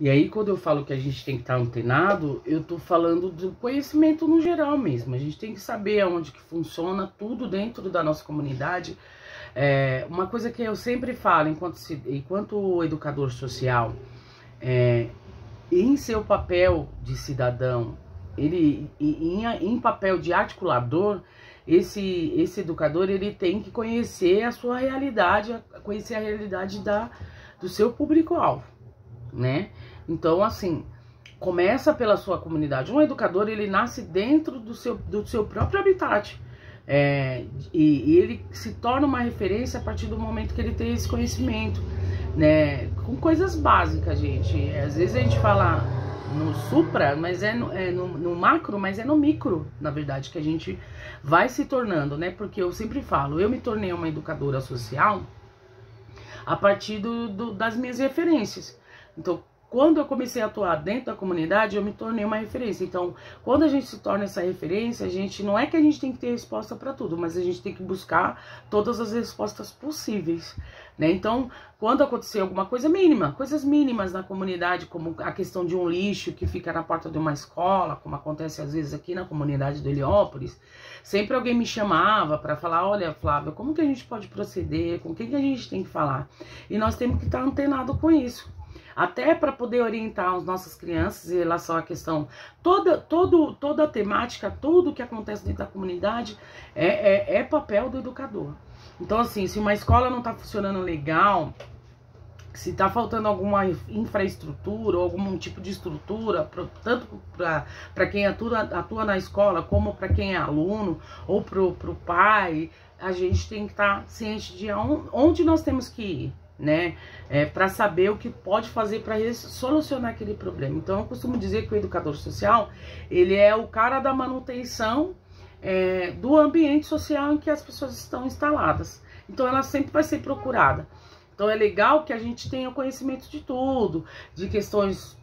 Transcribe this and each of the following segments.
E aí, quando eu falo que a gente tem que estar antenado, eu tô falando do conhecimento no geral mesmo. A gente tem que saber aonde que funciona tudo dentro da nossa comunidade. Uma coisa que eu sempre falo, enquanto educador social, em seu papel de cidadão, em papel de articulador, esse educador ele tem que conhecer a sua realidade, conhecer a realidade do seu público-alvo, né? Então, assim, começa pela sua comunidade. Um educador, ele nasce dentro do seu próprio habitat. E ele se torna uma referência a partir do momento que ele tem esse conhecimento, né? Com coisas básicas, gente. Às vezes a gente fala no supra, mas no macro, mas é no micro, na verdade, que a gente vai se tornando, né? Porque eu sempre falo, eu me tornei uma educadora social a partir das minhas referências. Então, quando eu comecei a atuar dentro da comunidade, eu me tornei uma referência. Então, quando a gente se torna essa referência, não é que a gente tem que ter resposta para tudo, mas a gente tem que buscar todas as respostas possíveis, né? Então, quando acontecer alguma coisa mínima, coisas mínimas na comunidade, como a questão de um lixo que fica na porta de uma escola, como acontece às vezes aqui na comunidade do Heliópolis, sempre alguém me chamava para falar, olha, Flávia, como que a gente pode proceder, com quem que a gente tem que falar? E nós temos que estar antenado com isso. Até para poder orientar as nossas crianças em relação à questão, toda a temática, tudo que acontece dentro da comunidade é papel do educador. Então, assim, se uma escola não está funcionando legal, se está faltando alguma infraestrutura ou algum tipo de estrutura, tanto para quem atua na escola, como para quem é aluno ou para o pai, a gente tem que estar ciente de onde nós temos que ir, né? Para saber o que pode fazer para solucionar aquele problema. Então eu costumo dizer que o educador social, ele é o cara da manutenção do ambiente social em que as pessoas estão instaladas. Então ela sempre vai ser procurada. Então é legal que a gente tenha conhecimento de tudo, de questões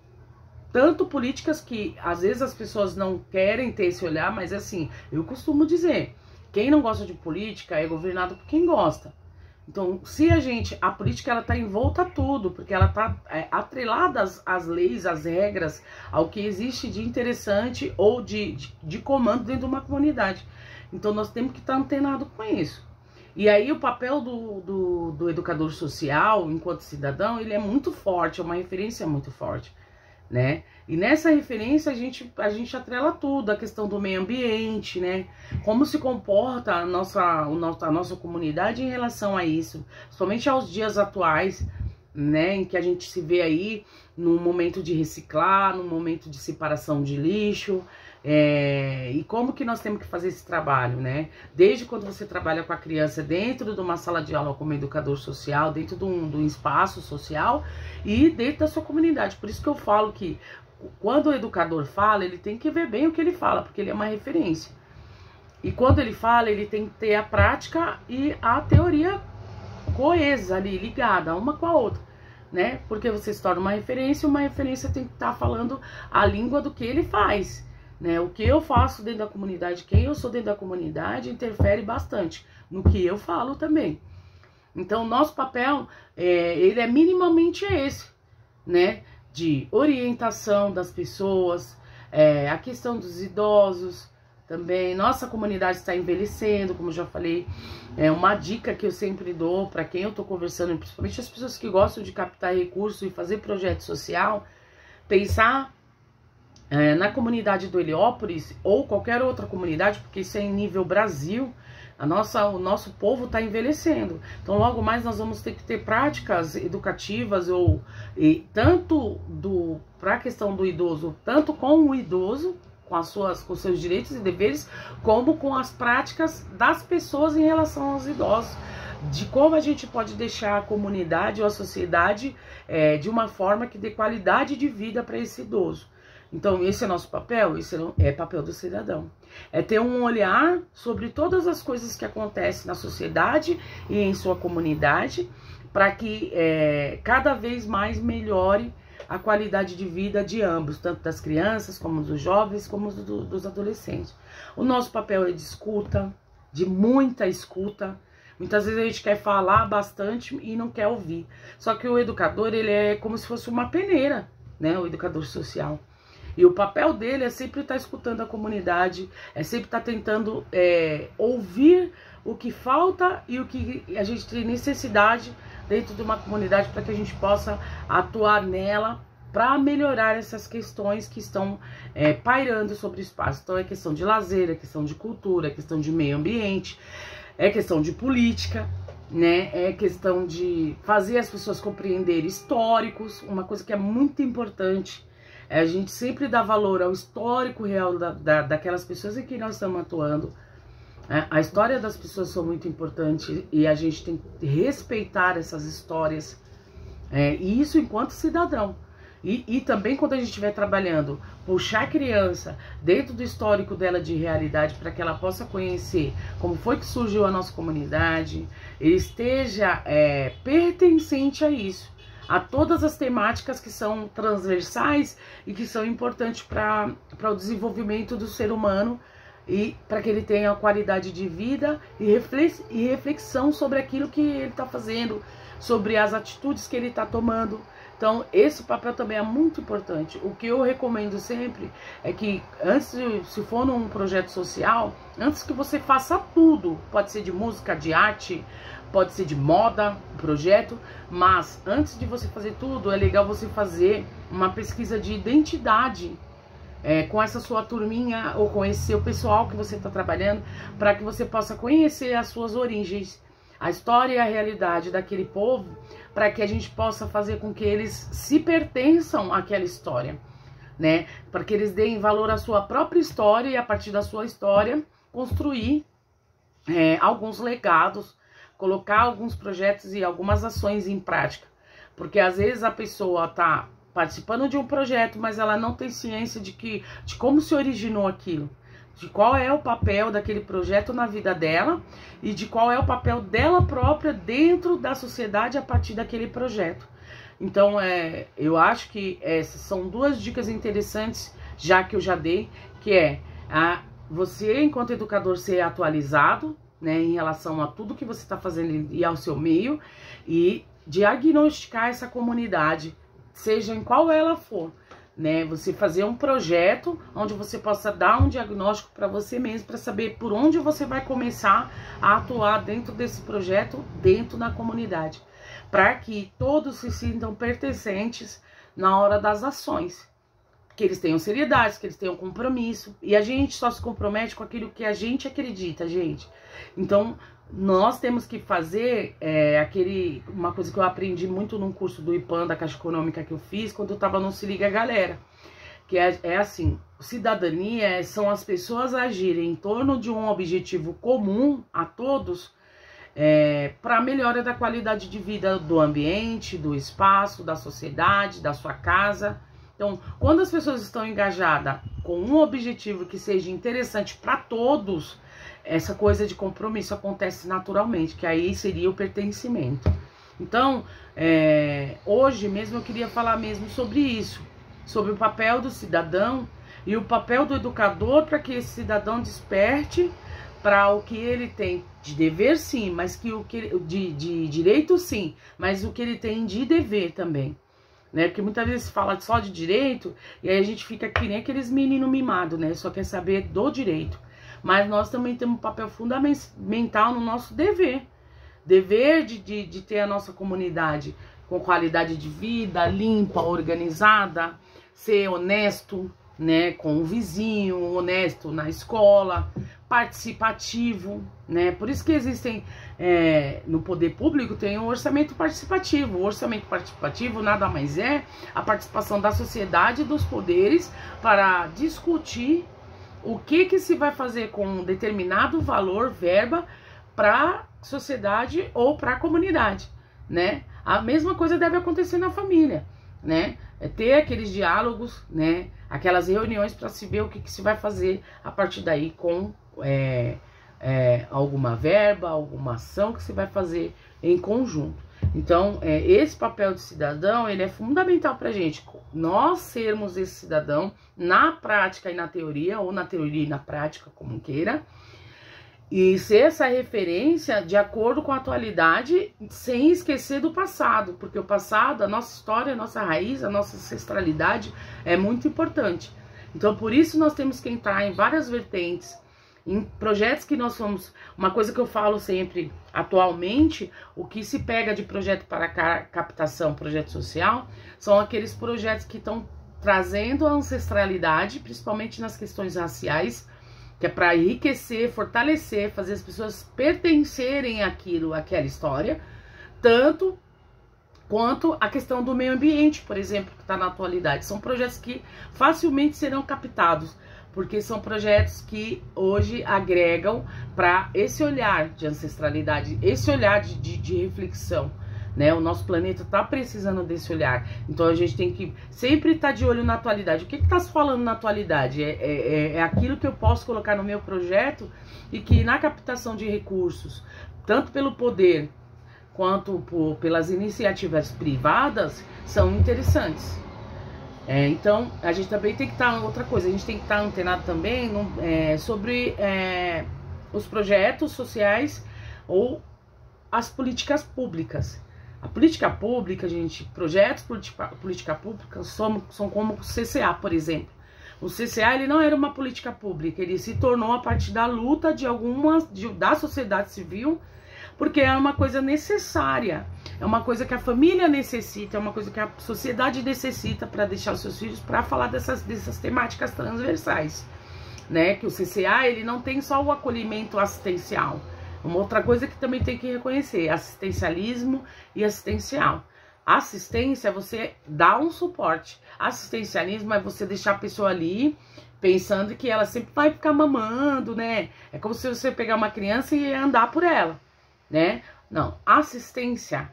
tanto políticas, que às vezes as pessoas não querem ter esse olhar, mas assim, eu costumo dizer, quem não gosta de política é governado por quem gosta. Então, a política ela tá envolta a tudo, porque ela tá atrelada às leis, às regras, ao que existe de interessante ou de comando dentro de uma comunidade. Então, nós temos que estar antenado com isso. E aí, o papel do educador social, enquanto cidadão, ele é muito forte, é uma referência muito forte, né? E nessa referência a gente atrela tudo, a questão do meio ambiente, né? Como se comporta a nossa comunidade em relação a isso, somente aos dias atuais, né? Em que a gente se vê aí no momento de reciclar, no momento de separação de lixo, e como que nós temos que fazer esse trabalho, né? Desde quando você trabalha com a criança dentro de uma sala de aula como educador social, dentro de um espaço social e dentro da sua comunidade. Por isso que eu falo que quando o educador fala, ele tem que ver bem o que ele fala, porque ele é uma referência. E quando ele fala, ele tem que ter a prática e a teoria coesa ali, ligada uma com a outra, né? Porque você se torna uma referência tem que estar falando a língua do que ele faz, né? O que eu faço dentro da comunidade, quem eu sou dentro da comunidade, interfere bastante no que eu falo também. Então, nosso papel, ele é minimamente esse, né? De orientação das pessoas, a questão dos idosos também. Nossa comunidade está envelhecendo, como eu já falei. Uma dica que eu sempre dou para quem eu tô conversando, principalmente as pessoas que gostam de captar recursos e fazer projeto social, pensar na comunidade do Heliópolis ou qualquer outra comunidade, porque isso é em nível Brasil. O nosso povo está envelhecendo. Então logo mais nós vamos ter que ter práticas educativas tanto para a questão do idoso, tanto com o idoso, com seus direitos e deveres, como com as práticas das pessoas em relação aos idosos, de como a gente pode deixar a comunidade ou a sociedade de uma forma que dê qualidade de vida para esse idoso. Então, esse é nosso papel, esse é papel do cidadão. É ter um olhar sobre todas as coisas que acontecem na sociedade e em sua comunidade, para que cada vez mais melhore a qualidade de vida de ambos, tanto das crianças, como dos jovens, como dos adolescentes. O nosso papel é de escuta, de muita escuta. Muitas vezes a gente quer falar bastante e não quer ouvir. Só que o educador, ele é como se fosse uma peneira, né? O educador social. E o papel dele é sempre estar escutando a comunidade, é sempre estar tentando ouvir o que falta e o que a gente tem necessidade dentro de uma comunidade para que a gente possa atuar nela para melhorar essas questões que estão pairando sobre o espaço. Então é questão de lazer, é questão de cultura, é questão de meio ambiente, é questão de política, né? É questão de fazer as pessoas compreenderem históricos, uma coisa que é muito importante. A gente sempre dá valor ao histórico real daquelas pessoas em que nós estamos atuando. A história das pessoas são muito importante e a gente tem que respeitar essas histórias. E isso enquanto cidadão. E também quando a gente estiver trabalhando, puxar a criança dentro do histórico dela de realidade para que ela possa conhecer como foi que surgiu a nossa comunidade, ele esteja pertencente a isso. A todas as temáticas que são transversais e que são importantes para o desenvolvimento do ser humano e para que ele tenha qualidade de vida e reflexão sobre aquilo que ele está fazendo, sobre as atitudes que ele está tomando. Então, esse papel também é muito importante. O que eu recomendo sempre é que, antes, se for num projeto social, antes que você faça tudo, pode ser de música, de arte, pode ser de moda, projeto, mas antes de você fazer tudo, é legal você fazer uma pesquisa de identidade com essa sua turminha ou com esse seu pessoal que você está trabalhando, para que você possa conhecer as suas origens, a história e a realidade daquele povo, para que a gente possa fazer com que eles se pertençam àquela história, né? Para que eles deem valor à sua própria história e a partir da sua história construir alguns legados, colocar alguns projetos e algumas ações em prática. Porque às vezes a pessoa está participando de um projeto, mas ela não tem ciência de como se originou aquilo, de qual é o papel daquele projeto na vida dela e de qual é o papel dela própria dentro da sociedade a partir daquele projeto. Então, eu acho que essas são duas dicas interessantes, já que eu já dei, que você, enquanto educador, ser atualizado, né, em relação a tudo que você está fazendo e ao seu meio, e diagnosticar essa comunidade, seja em qual ela for, né? Você fazer um projeto onde você possa dar um diagnóstico para você mesmo, para saber por onde você vai começar a atuar dentro desse projeto, dentro da comunidade, para que todos se sintam pertencentes na hora das ações, que eles tenham seriedade, que eles tenham compromisso, e a gente só se compromete com aquilo que a gente acredita, gente. Então, nós temos que fazer uma coisa que eu aprendi muito num curso do IPAM, da Caixa Econômica, que eu fiz, quando eu tava no Se Liga Galera, que é assim, cidadania são as pessoas agirem em torno de um objetivo comum a todos, para a melhora da qualidade de vida do ambiente, do espaço, da sociedade, da sua casa. Então, quando as pessoas estão engajadas com um objetivo que seja interessante para todos, essa coisa de compromisso acontece naturalmente, que aí seria o pertencimento. Então, hoje mesmo eu queria falar mesmo sobre isso, sobre o papel do cidadão e o papel do educador para que esse cidadão desperte para o que ele tem de dever, sim, mas de direito, sim, mas o que ele tem de dever também. Né? Porque muitas vezes se fala só de direito e aí a gente fica que nem aqueles meninos mimados, né? Só quer saber do direito. Mas nós também temos um papel fundamental no nosso dever. Dever de ter a nossa comunidade com qualidade de vida, limpa, organizada, ser honesto, né, com o vizinho, honesto na escola, participativo, né? Por isso que existem, no poder público tem um orçamento participativo. O orçamento participativo nada mais é a participação da sociedade e dos poderes para discutir o que se vai fazer com um determinado valor, verba, para a sociedade ou para a comunidade, né? A mesma coisa deve acontecer na família, né? Ter aqueles diálogos, né? Aquelas reuniões para se ver o que se vai fazer a partir daí com alguma verba, alguma ação que se vai fazer em conjunto. Então, esse papel de cidadão, ele é fundamental pra gente. Nós sermos esse cidadão na prática e na teoria, ou na teoria e na prática, como queira. E ser essa referência de acordo com a atualidade, sem esquecer do passado, porque o passado, a nossa história, a nossa raiz, a nossa ancestralidade é muito importante. Então, por isso nós temos que entrar em várias vertentes, em projetos que nós fomos... Uma coisa que eu falo sempre, atualmente, o que se pega de projeto para captação, projeto social, são aqueles projetos que estão trazendo a ancestralidade, principalmente nas questões raciais, que é para enriquecer, fortalecer, fazer as pessoas pertencerem àquela história, tanto quanto a questão do meio ambiente, por exemplo, que está na atualidade. São projetos que facilmente serão captados, porque são projetos que hoje agregam para esse olhar de ancestralidade, esse olhar de reflexão, né? O nosso planeta está precisando desse olhar. Então a gente tem que sempre estar de olho na atualidade. O que está se falando na atualidade? É aquilo que eu posso colocar no meu projeto e que na captação de recursos, tanto pelo poder quanto pelas iniciativas privadas, são interessantes. Então a gente também tem que estar... Outra coisa, a gente tem que estar antenado também sobre os projetos sociais ou as políticas públicas. A política pública, gente, projetos política pública são como o CCA, por exemplo. O CCA, ele não era uma política pública, ele se tornou a partir da luta da sociedade civil, porque é uma coisa necessária, é uma coisa que a família necessita, é uma coisa que a sociedade necessita para deixar os seus filhos, para falar dessas temáticas transversais, né? Que o CCA, ele não tem só o acolhimento assistencial. Uma outra coisa que também tem que reconhecer, assistencialismo e assistencial. Assistência é você dar um suporte. Assistencialismo é você deixar a pessoa ali pensando que ela sempre vai ficar mamando, né? É como se você pegar uma criança e andar por ela, né? Não, assistência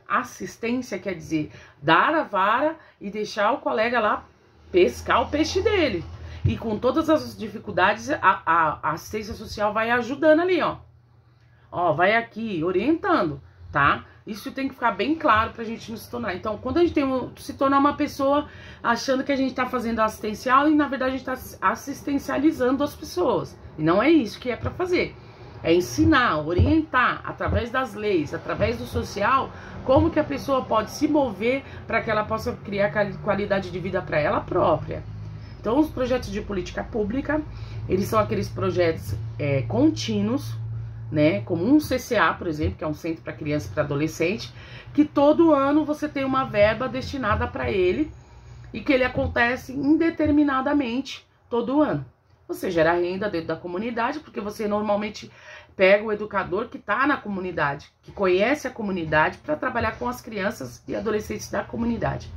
quer dizer dar a vara e deixar o colega lá pescar o peixe dele. E com todas as dificuldades, a assistência social vai ajudando ali, ó. Ó, vai aqui, orientando, tá? Isso tem que ficar bem claro pra gente não se tornar. Então, quando a gente se tornar uma pessoa achando que a gente tá fazendo assistencial e, na verdade, a gente tá assistencializando as pessoas. E não é isso que é pra fazer. É ensinar, orientar, através das leis, através do social, como que a pessoa pode se mover para que ela possa criar qualidade de vida para ela própria. Então, os projetos de política pública, eles são aqueles projetos contínuos, né, como um CCA, por exemplo, que é um centro para criança e para adolescente, que todo ano você tem uma verba destinada para ele e que ele acontece indeterminadamente todo ano. Você gera renda dentro da comunidade, porque você normalmente pega o educador que está na comunidade, que conhece a comunidade, para trabalhar com as crianças e adolescentes da comunidade.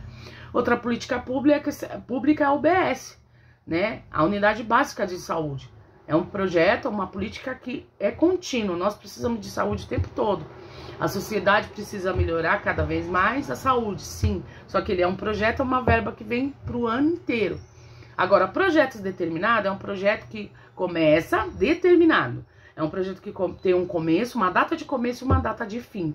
Outra política pública é a UBS, né, a Unidade Básica de Saúde. É um projeto, uma política que é contínuo. Nós precisamos de saúde o tempo todo. A sociedade precisa melhorar cada vez mais a saúde, sim. Só que ele é um projeto, é uma verba que vem para o ano inteiro. Agora, projetos determinados é um projeto que começa determinado. É um projeto que tem um começo, uma data de começo e uma data de fim.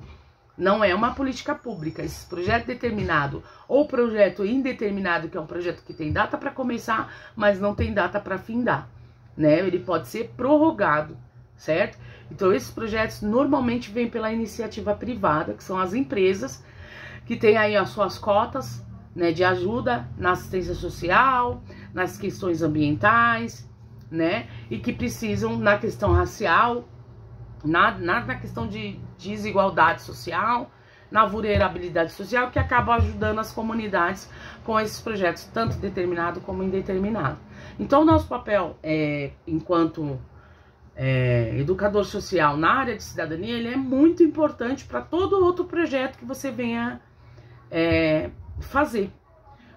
Não é uma política pública. Esse projeto determinado ou projeto indeterminado, que é um projeto que tem data para começar, mas não tem data para findar, né? Ele pode ser prorrogado, certo? Então, esses projetos normalmente vêm pela iniciativa privada, que são as empresas que têm aí as suas cotas, né, de ajuda na assistência social, nas questões ambientais, né? E que precisam, na questão racial, na questão de desigualdade social, na vulnerabilidade social, que acabam ajudando as comunidades com esses projetos, tanto determinado como indeterminado. Então, o nosso papel, enquanto educador social na área de cidadania, ele é muito importante para todo outro projeto que você venha fazer,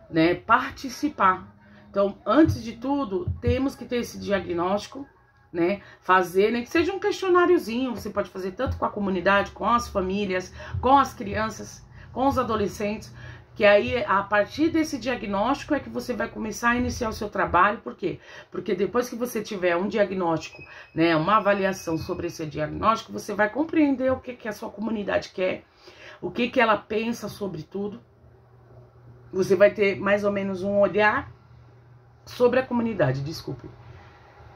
né, participar. Então, antes de tudo, temos que ter esse diagnóstico, né, fazer, nem que seja um questionáriozinho, você pode fazer tanto com a comunidade, com as famílias, com as crianças, com os adolescentes, que aí, a partir desse diagnóstico é que você vai começar a iniciar o seu trabalho. Por quê? Porque depois que você tiver um diagnóstico, né, uma avaliação sobre esse diagnóstico, você vai compreender o que a sua comunidade quer, o que ela pensa sobre tudo. Você vai ter mais ou menos um olhar sobre a comunidade, desculpe.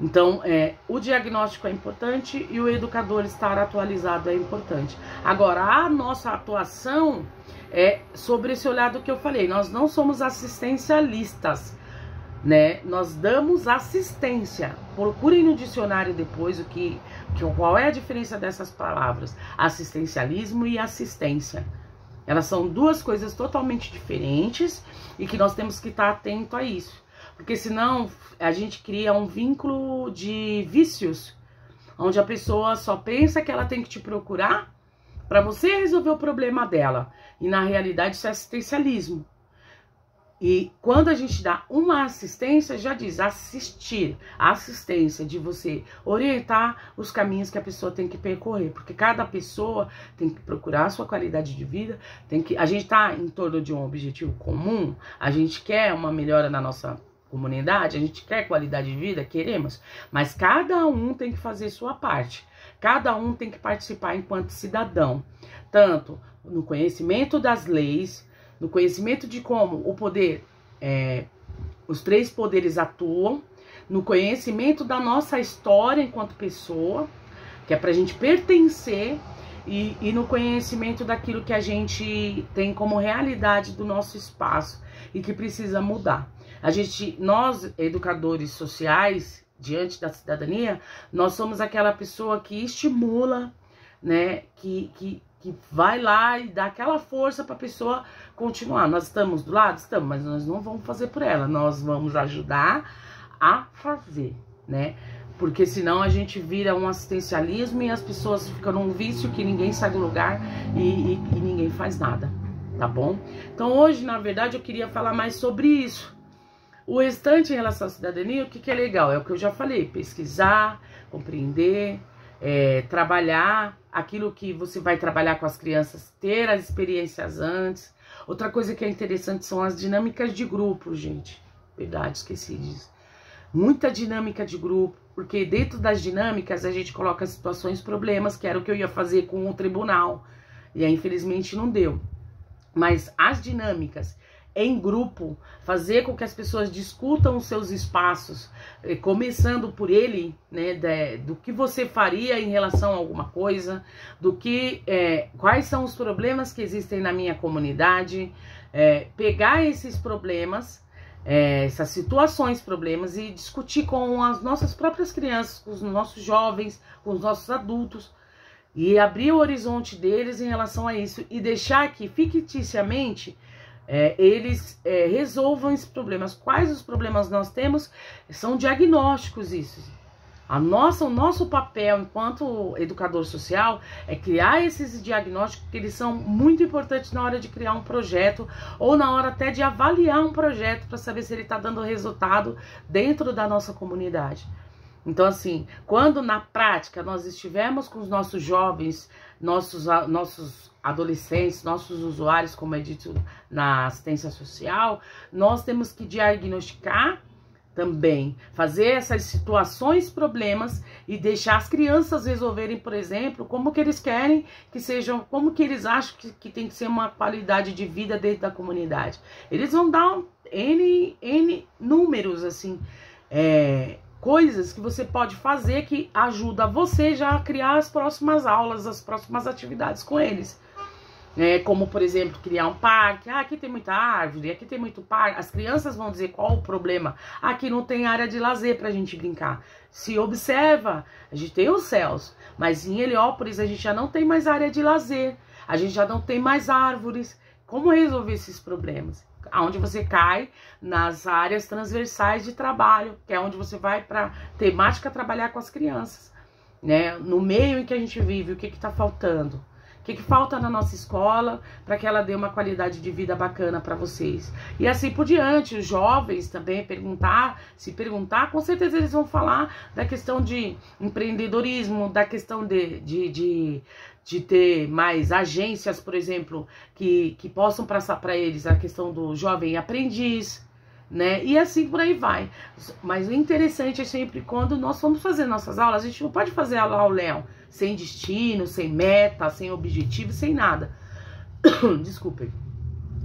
Então, o diagnóstico é importante e o educador estar atualizado é importante. Agora, a nossa atuação é sobre esse olhar do que eu falei. Nós não somos assistencialistas, né? Nós damos assistência. Procurem no dicionário depois qual é a diferença dessas palavras: assistencialismo e assistência. Elas são duas coisas totalmente diferentes e que nós temos que estar atento a isso. Porque senão a gente cria um vínculo de vícios, onde a pessoa só pensa que ela tem que te procurar para você resolver o problema dela. E na realidade isso é assistencialismo. E quando a gente dá uma assistência, já diz assistir, a assistência de você orientar os caminhos que a pessoa tem que percorrer, porque cada pessoa tem que procurar a sua qualidade de vida, a gente está em torno de um objetivo comum, a gente quer uma melhora na nossa comunidade, a gente quer qualidade de vida, queremos, mas cada um tem que fazer sua parte, cada um tem que participar enquanto cidadão, tanto no conhecimento das leis, no conhecimento de como o poder, os três poderes atuam, no conhecimento da nossa história enquanto pessoa, que é pra gente pertencer, e no conhecimento daquilo que a gente tem como realidade do nosso espaço e que precisa mudar. Nós, educadores sociais, diante da cidadania, nós somos aquela pessoa que estimula, né, que vai lá e dá aquela força para a pessoa continuar. Nós estamos do lado? Estamos, mas nós não vamos fazer por ela, nós vamos ajudar a fazer, né? Porque senão a gente vira um assistencialismo e as pessoas ficam num vício que ninguém sai do lugar e ninguém faz nada, tá bom? Então hoje, na verdade, eu queria falar mais sobre isso. O restante em relação à cidadania, o que é legal? É o que eu já falei, pesquisar, compreender, trabalhar aquilo que você vai trabalhar com as crianças, ter as experiências antes. Outra coisa que é interessante são as dinâmicas de grupo, gente. Verdade, esqueci disso. Muita dinâmica de grupo, porque dentro das dinâmicas a gente coloca situações, problemas, que era o que eu ia fazer com o tribunal. E aí, infelizmente, não deu. Mas as dinâmicas em grupo, fazer com que as pessoas discutam os seus espaços, começando por ele, né, do que você faria em relação a alguma coisa, quais são os problemas que existem na minha comunidade, pegar esses problemas, essas situações, problemas, e discutir com as nossas próprias crianças, com os nossos jovens, com os nossos adultos, e abrir o horizonte deles em relação a isso, e deixar que, ficticiamente, eles resolvam esses problemas. Quais os problemas nós temos? São diagnósticos isso. O nosso papel enquanto educador social é criar esses diagnósticos, que eles são muito importantes na hora de criar um projeto ou na hora até de avaliar um projeto para saber se ele está dando resultado dentro da nossa comunidade. Então, assim, quando na prática nós estivermos com os nossos jovens, nossos adolescentes, nossos usuários, como é dito na assistência social, nós temos que diagnosticar também, fazer essas situações, problemas, e deixar as crianças resolverem, por exemplo, como que eles querem que sejam, como que eles acham que tem que ser uma qualidade de vida dentro da comunidade. Eles vão dar N números, assim, coisas que você pode fazer que ajuda você já a criar as próximas aulas, as próximas atividades com eles. Como, por exemplo, criar um parque. Aqui tem muita árvore, aqui tem muito parque. As crianças vão dizer qual o problema. Aqui não tem área de lazer pra gente brincar. Se observa, a gente tem os céus, mas em Heliópolis a gente já não tem mais área de lazer. A gente já não tem mais árvores. Como resolver esses problemas? Onde você cai nas áreas transversais de trabalho, que é onde você vai para temática trabalhar com as crianças, né? No meio em que a gente vive, o que está faltando? O que falta na nossa escola para que ela dê uma qualidade de vida bacana para vocês? E assim por diante, os jovens também se perguntar, com certeza eles vão falar da questão de empreendedorismo, da questão de ter mais agências, por exemplo, que possam passar para eles a questão do jovem aprendiz, né? E assim por aí vai. Mas o interessante é sempre quando nós vamos fazer nossas aulas, a gente não pode fazer aula ao léu, sem destino, sem meta, sem objetivo, sem nada. Desculpem.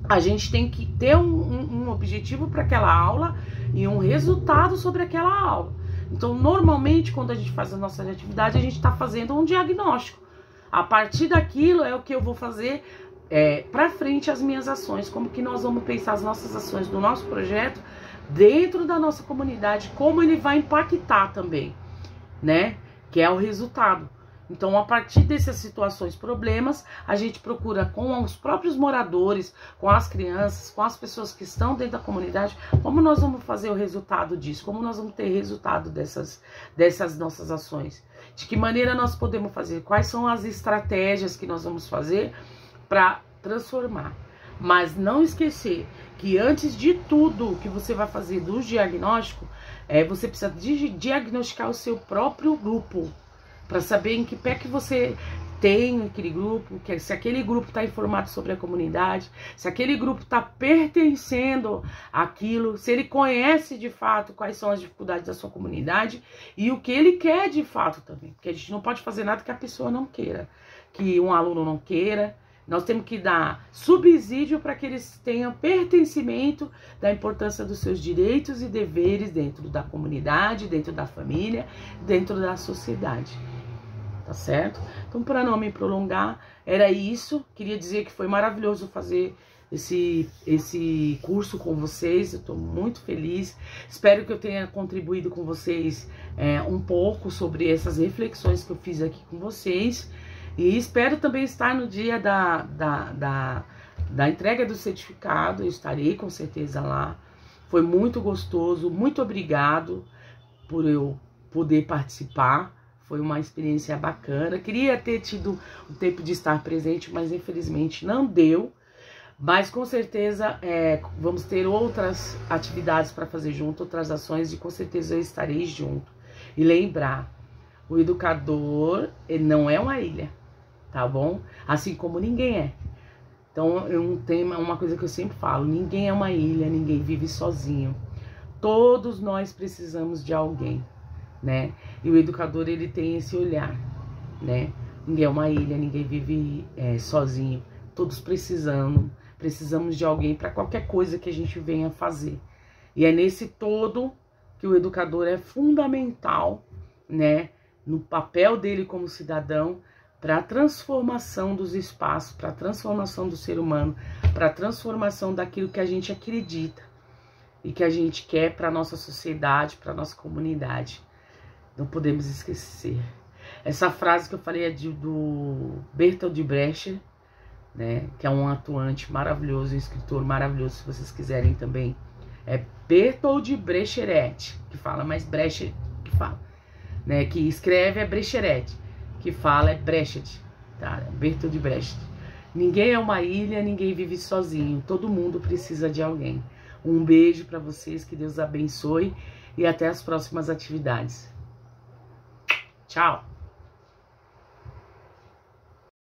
A gente tem que ter um objetivo para aquela aula e um resultado sobre aquela aula. Então, normalmente, quando a gente faz a nossa atividade, a gente está fazendo um diagnóstico. A partir daquilo é o que eu vou fazer para frente as minhas ações, como que nós vamos pensar as nossas ações do nosso projeto dentro da nossa comunidade, como ele vai impactar também, né? Que é o resultado. Então, a partir dessas situações, problemas, a gente procura com os próprios moradores, com as crianças, com as pessoas que estão dentro da comunidade, como nós vamos fazer o resultado disso, como nós vamos ter resultado dessas nossas ações. De que maneira nós podemos fazer, quais são as estratégias que nós vamos fazer para transformar. Mas não esquecer que antes de tudo que você vai fazer do diagnóstico, você precisa diagnosticar o seu próprio grupo, para saber em que pé que você tem aquele grupo, se aquele grupo está informado sobre a comunidade, se aquele grupo está pertencendo àquilo, se ele conhece de fato quais são as dificuldades da sua comunidade e o que ele quer de fato também. Porque a gente não pode fazer nada que a pessoa não queira, que um aluno não queira. Nós temos que dar subsídio para que eles tenham pertencimento da importância dos seus direitos e deveres dentro da comunidade, dentro da família, dentro da sociedade. Tá certo? Então, para não me prolongar, era isso. Queria dizer que foi maravilhoso fazer esse curso com vocês. Eu estou muito feliz. Espero que eu tenha contribuído com vocês um pouco sobre essas reflexões que eu fiz aqui com vocês. E espero também estar no dia da entrega do certificado. Eu estarei com certeza lá. Foi muito gostoso. Muito obrigado por eu poder participar. Foi uma experiência bacana. Queria ter tido o tempo de estar presente, mas infelizmente não deu. Mas com certeza vamos ter outras atividades para fazer junto, outras ações, e com certeza eu estarei junto. E lembrar, o educador ele não é uma ilha, tá bom? Assim como ninguém é. Então uma coisa que eu sempre falo, ninguém é uma ilha, ninguém vive sozinho. Todos nós precisamos de alguém, né? E o educador, ele tem esse olhar, né? Ninguém é uma ilha, ninguém vive sozinho. Todos precisamos de alguém para qualquer coisa que a gente venha fazer. E é nesse todo que o educador é fundamental, né? No papel dele como cidadão, para a transformação dos espaços, para a transformação do ser humano, para a transformação daquilo que a gente acredita e que a gente quer para a nossa sociedade, para a nossa comunidade. Não podemos esquecer. Essa frase que eu falei é do Bertolt Brecht, né, que é um atuante maravilhoso, um escritor maravilhoso, se vocês quiserem também. É Bertolt Brecht que fala, mas Brecht que fala, né, que escreve é Brecht, que fala é Brecht, tá? Bertolt Brecht. Ninguém é uma ilha, ninguém vive sozinho, todo mundo precisa de alguém. Um beijo para vocês, que Deus abençoe e até as próximas atividades. Tchau!